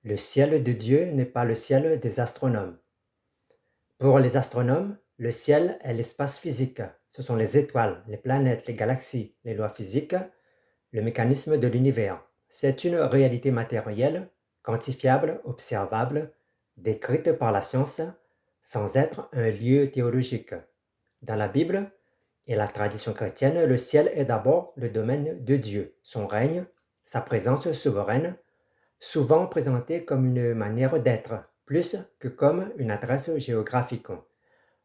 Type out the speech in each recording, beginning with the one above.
Le ciel de Dieu n'est pas le ciel des astronomes. Pour les astronomes, le ciel est l'espace physique. Ce sont les étoiles, les planètes, les galaxies, les lois physiques, le mécanisme de l'univers. C'est une réalité matérielle, quantifiable, observable, décrite par la science, sans être un lieu théologique. Dans la Bible et la tradition chrétienne, le ciel est d'abord le domaine de Dieu, son règne, sa présence souveraine, souvent présenté comme une manière d'être, plus que comme une adresse géographique.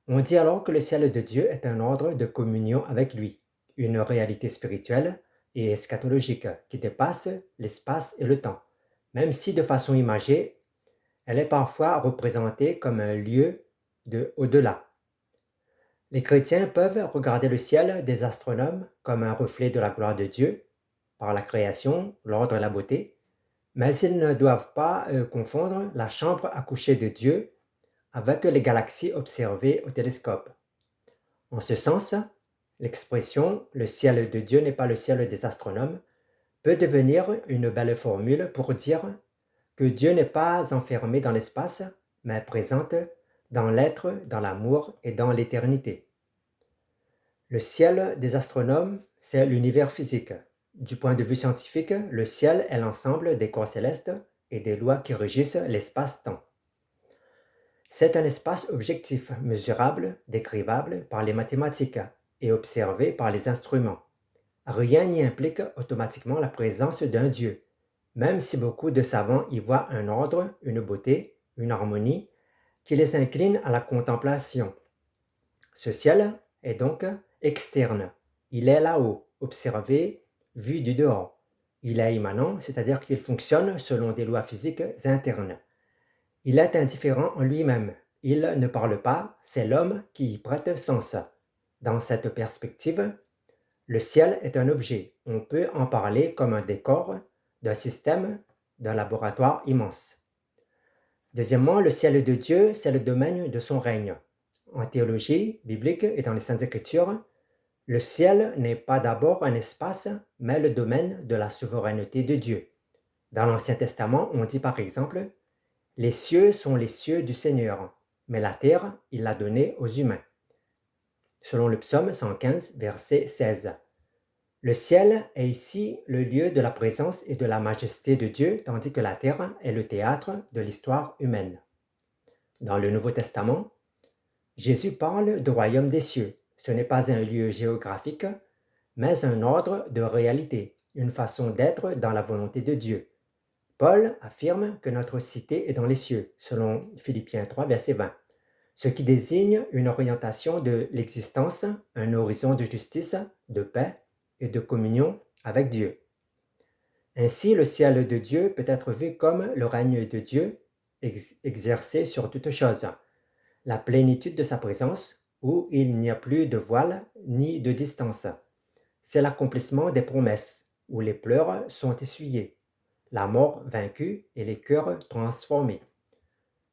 On dit alors que le ciel de Dieu est un ordre de communion avec lui, une réalité spirituelle et eschatologique qui dépasse l'espace et le temps, même si de façon imagée, elle est parfois représentée comme un lieu de au-delà. Les chrétiens peuvent regarder le ciel des astronomes comme un reflet de la gloire de Dieu, par la création, l'ordre et la beauté, mais ils ne doivent pas confondre la chambre à coucher de Dieu avec les galaxies observées au télescope. En ce sens, l'expression "le ciel de Dieu n'est pas le ciel des astronomes" peut devenir une belle formule pour dire que Dieu n'est pas enfermé dans l'espace, mais présent dans l'être, dans l'amour et dans l'éternité. Le ciel des astronomes, c'est l'univers physique. Du point de vue scientifique, le ciel est l'ensemble des corps célestes et des lois qui régissent l'espace-temps. C'est un espace objectif, mesurable, décrivable par les mathématiques et observé par les instruments. Rien n'y implique automatiquement la présence d'un Dieu, même si beaucoup de savants y voient un ordre, une beauté, une harmonie qui les incline à la contemplation. Ce ciel est donc externe. Il est là-haut, observé, vu du dehors. Il est immanent, c'est-à-dire qu'il fonctionne selon des lois physiques internes. Il est indifférent en lui-même. Il ne parle pas, c'est l'homme qui y prête sens. Dans cette perspective, le ciel est un objet. On peut en parler comme un décor d'un système, d'un laboratoire immense. Deuxièmement, le ciel de Dieu, c'est le domaine de son règne. En théologie biblique et dans les Saintes Écritures, le ciel n'est pas d'abord un espace, mais le domaine de la souveraineté de Dieu. Dans l'Ancien Testament, on dit par exemple « Les cieux sont les cieux du Seigneur, mais la terre, il l'a donnée aux humains » selon le psaume 115, verset 16. Le ciel est ici le lieu de la présence et de la majesté de Dieu, tandis que la terre est le théâtre de l'histoire humaine. Dans le Nouveau Testament, Jésus parle du royaume des cieux. Ce n'est pas un lieu géographique, mais un ordre de réalité, une façon d'être dans la volonté de Dieu. Paul affirme que notre cité est dans les cieux, selon Philippiens 3, verset 20, ce qui désigne une orientation de l'existence, un horizon de justice, de paix et de communion avec Dieu. Ainsi, le ciel de Dieu peut être vu comme le règne de Dieu exercé sur toute chose, la plénitude de sa présence, où il n'y a plus de voile ni de distance. C'est l'accomplissement des promesses, où les pleurs sont essuyés, la mort vaincue et les cœurs transformés.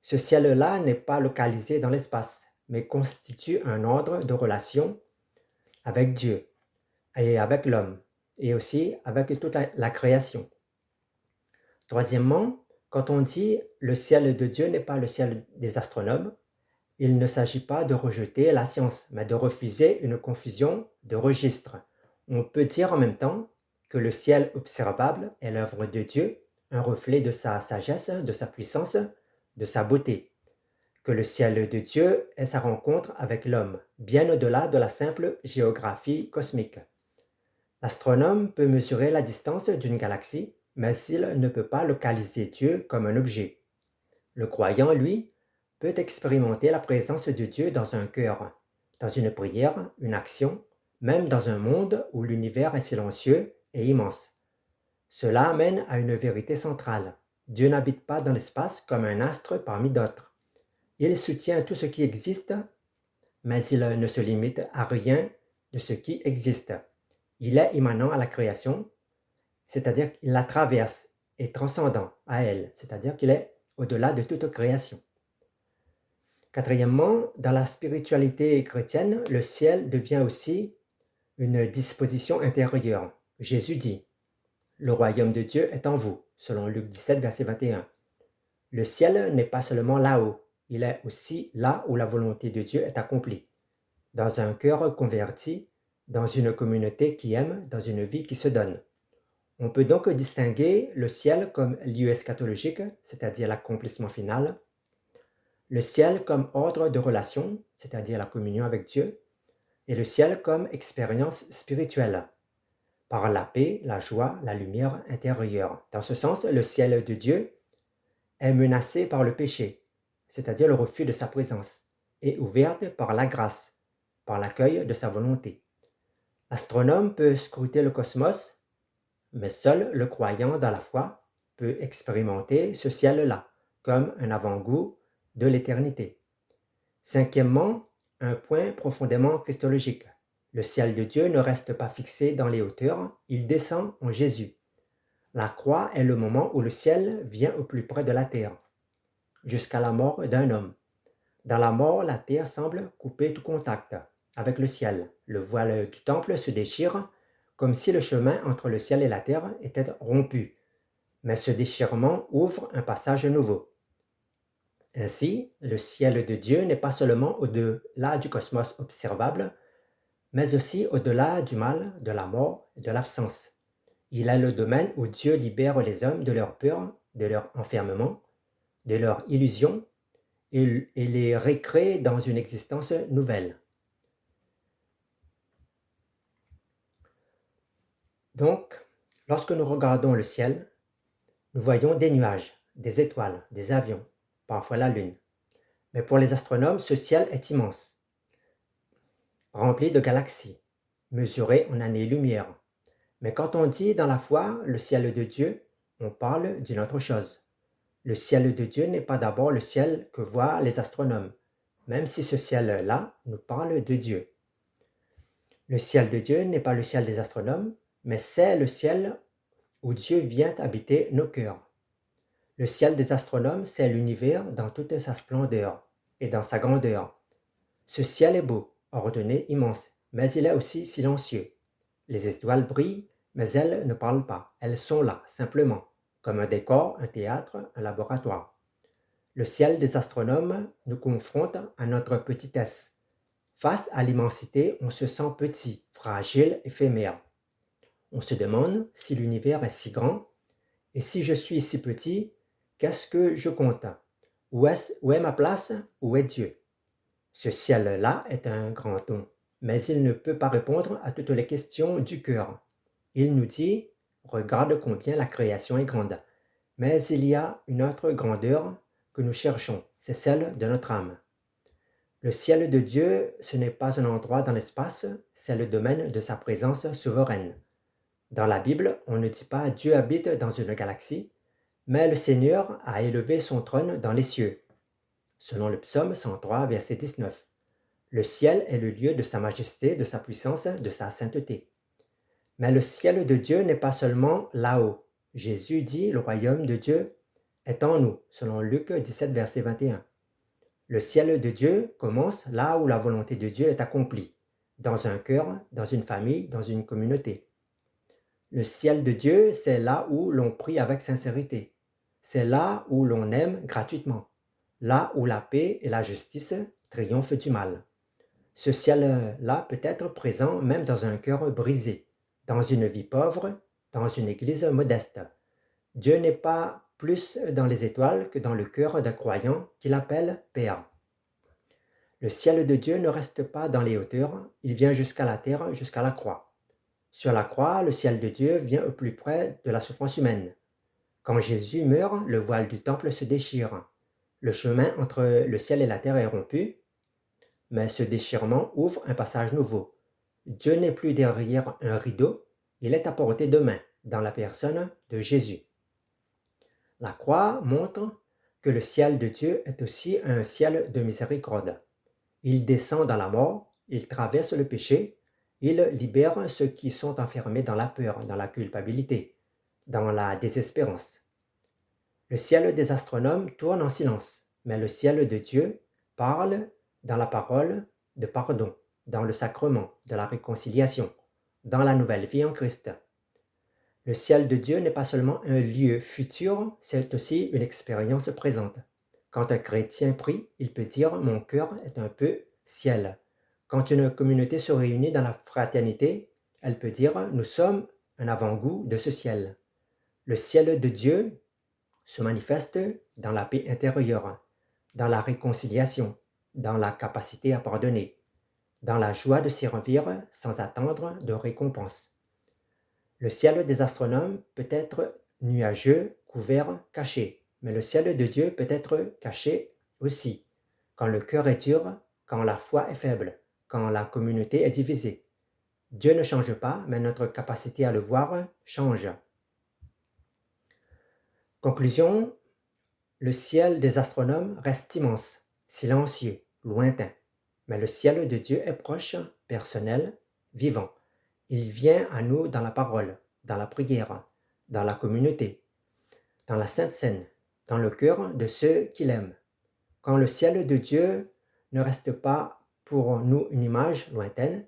Ce ciel-là n'est pas localisé dans l'espace, mais constitue un ordre de relation avec Dieu et avec l'homme, et aussi avec toute la création. Troisièmement, quand on dit le ciel de Dieu n'est pas le ciel des astronomes, il ne s'agit pas de rejeter la science, mais de refuser une confusion de registres. On peut dire en même temps que le ciel observable est l'œuvre de Dieu, un reflet de sa sagesse, de sa puissance, de sa beauté. Que le ciel de Dieu est sa rencontre avec l'homme, bien au-delà de la simple géographie cosmique. L'astronome peut mesurer la distance d'une galaxie, mais il ne peut pas localiser Dieu comme un objet. Le croyant, lui, peut expérimenter la présence de Dieu dans un cœur, dans une prière, une action, même dans un monde où l'univers est silencieux et immense. Cela amène à une vérité centrale. Dieu n'habite pas dans l'espace comme un astre parmi d'autres. Il soutient tout ce qui existe, mais il ne se limite à rien de ce qui existe. Il est immanent à la création, c'est-à-dire qu'il la traverse, et transcendant à elle, c'est-à-dire qu'il est au-delà de toute création. Quatrièmement, dans la spiritualité chrétienne, le ciel devient aussi une disposition intérieure. Jésus dit « Le royaume de Dieu est en vous », selon Luc 17, verset 21. Le ciel n'est pas seulement là-haut, il est aussi là où la volonté de Dieu est accomplie, dans un cœur converti, dans une communauté qui aime, dans une vie qui se donne. On peut donc distinguer le ciel comme lieu eschatologique, c'est-à-dire l'accomplissement final, le ciel comme ordre de relation, c'est-à-dire la communion avec Dieu, et le ciel comme expérience spirituelle, par la paix, la joie, la lumière intérieure. Dans ce sens, le ciel de Dieu est menacé par le péché, c'est-à-dire le refus de sa présence, et ouverte par la grâce, par l'accueil de sa volonté. L'astronome peut scruter le cosmos, mais seul le croyant dans la foi peut expérimenter ce ciel-là, comme un avant-goût de l'éternité. Cinquièmement, un point profondément christologique. Le ciel de Dieu ne reste pas fixé dans les hauteurs, il descend en Jésus. La croix est le moment où le ciel vient au plus près de la terre, jusqu'à la mort d'un homme. Dans la mort, la terre semble couper tout contact avec le ciel. Le voile du temple se déchire, comme si le chemin entre le ciel et la terre était rompu. Mais ce déchirement ouvre un passage nouveau. Ainsi, le ciel de Dieu n'est pas seulement au-delà du cosmos observable, mais aussi au-delà du mal, de la mort et de l'absence. Il est le domaine où Dieu libère les hommes de leur peur, de leur enfermement, de leur illusion, et les recrée dans une existence nouvelle. Donc, lorsque nous regardons le ciel, nous voyons des nuages, des étoiles, des avions, parfois la lune. Mais pour les astronomes, ce ciel est immense, rempli de galaxies, mesurées en années-lumière. Mais quand on dit dans la foi le ciel de Dieu, on parle d'une autre chose. Le ciel de Dieu n'est pas d'abord le ciel que voient les astronomes, même si ce ciel-là nous parle de Dieu. Le ciel de Dieu n'est pas le ciel des astronomes, mais c'est le ciel où Dieu vient habiter nos cœurs. Le ciel des astronomes, c'est l'univers dans toute sa splendeur et dans sa grandeur. Ce ciel est beau, ordonné, immense, mais il est aussi silencieux. Les étoiles brillent, mais elles ne parlent pas. Elles sont là, simplement, comme un décor, un théâtre, un laboratoire. Le ciel des astronomes nous confronte à notre petitesse. Face à l'immensité, on se sent petit, fragile, éphémère. On se demande si l'univers est si grand, et si je suis si petit, qu'est-ce que je compte? Où est ma place? Où est Dieu? Ce ciel-là est un grand don, mais il ne peut pas répondre à toutes les questions du cœur. Il nous dit, regarde combien la création est grande, mais il y a une autre grandeur que nous cherchons, c'est celle de notre âme. Le ciel de Dieu, ce n'est pas un endroit dans l'espace, c'est le domaine de sa présence souveraine. Dans la Bible, on ne dit pas Dieu habite dans une galaxie, mais le Seigneur a élevé son trône dans les cieux. Selon le psaume 103, verset 19. Le ciel est le lieu de sa majesté, de sa puissance, de sa sainteté. Mais le ciel de Dieu n'est pas seulement là-haut. Jésus dit, le royaume de Dieu est en nous, selon Luc 17, verset 21. Le ciel de Dieu commence là où la volonté de Dieu est accomplie, dans un cœur, dans une famille, dans une communauté. Le ciel de Dieu, c'est là où l'on prie avec sincérité. C'est là où l'on aime gratuitement. Là où la paix et la justice triomphent du mal. Ce ciel-là peut être présent même dans un cœur brisé, dans une vie pauvre, dans une église modeste. Dieu n'est pas plus dans les étoiles que dans le cœur d'un croyant qu'il appelle Père. Le ciel de Dieu ne reste pas dans les hauteurs, il vient jusqu'à la terre, jusqu'à la croix. Sur la croix, le ciel de Dieu vient au plus près de la souffrance humaine. Quand Jésus meurt, le voile du temple se déchire. Le chemin entre le ciel et la terre est rompu, mais ce déchirement ouvre un passage nouveau. Dieu n'est plus derrière un rideau, il est à portée de main, dans la personne de Jésus. La croix montre que le ciel de Dieu est aussi un ciel de miséricorde. Il descend dans la mort, il traverse le péché, il libère ceux qui sont enfermés dans la peur, dans la culpabilité, dans la désespérance. Le ciel des astronomes tourne en silence, mais le ciel de Dieu parle dans la parole de pardon, dans le sacrement de la réconciliation, dans la nouvelle vie en Christ. Le ciel de Dieu n'est pas seulement un lieu futur, c'est aussi une expérience présente. Quand un chrétien prie, il peut dire « Mon cœur est un peu ciel ». Quand une communauté se réunit dans la fraternité, elle peut dire « Nous sommes un avant-goût de ce ciel ». Le ciel de Dieu se manifeste dans la paix intérieure, dans la réconciliation, dans la capacité à pardonner, dans la joie de servir sans attendre de récompense. Le ciel des astronomes peut être nuageux, couvert, caché, mais le ciel de Dieu peut être caché aussi, quand le cœur est dur, quand la foi est faible, quand la communauté est divisée. Dieu ne change pas, mais notre capacité à le voir change. Conclusion, le ciel des astronomes reste immense, silencieux, lointain, mais le ciel de Dieu est proche, personnel, vivant. Il vient à nous dans la parole, dans la prière, dans la communauté, dans la Sainte Seine, dans le cœur de ceux qui l'aiment. Quand le ciel de Dieu ne reste pas pour nous une image lointaine,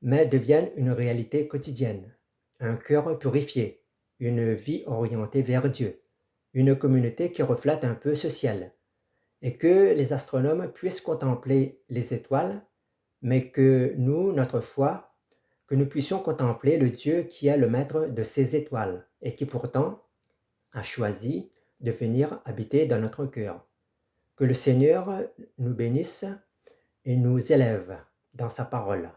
mais devienne une réalité quotidienne, un cœur purifié, une vie orientée vers Dieu, une communauté qui reflète un peu ce ciel, et que les astronomes puissent contempler les étoiles, mais que nous, notre foi, que nous puissions contempler le Dieu qui est le maître de ces étoiles et qui pourtant a choisi de venir habiter dans notre cœur. Que le Seigneur nous bénisse et nous élève dans sa parole.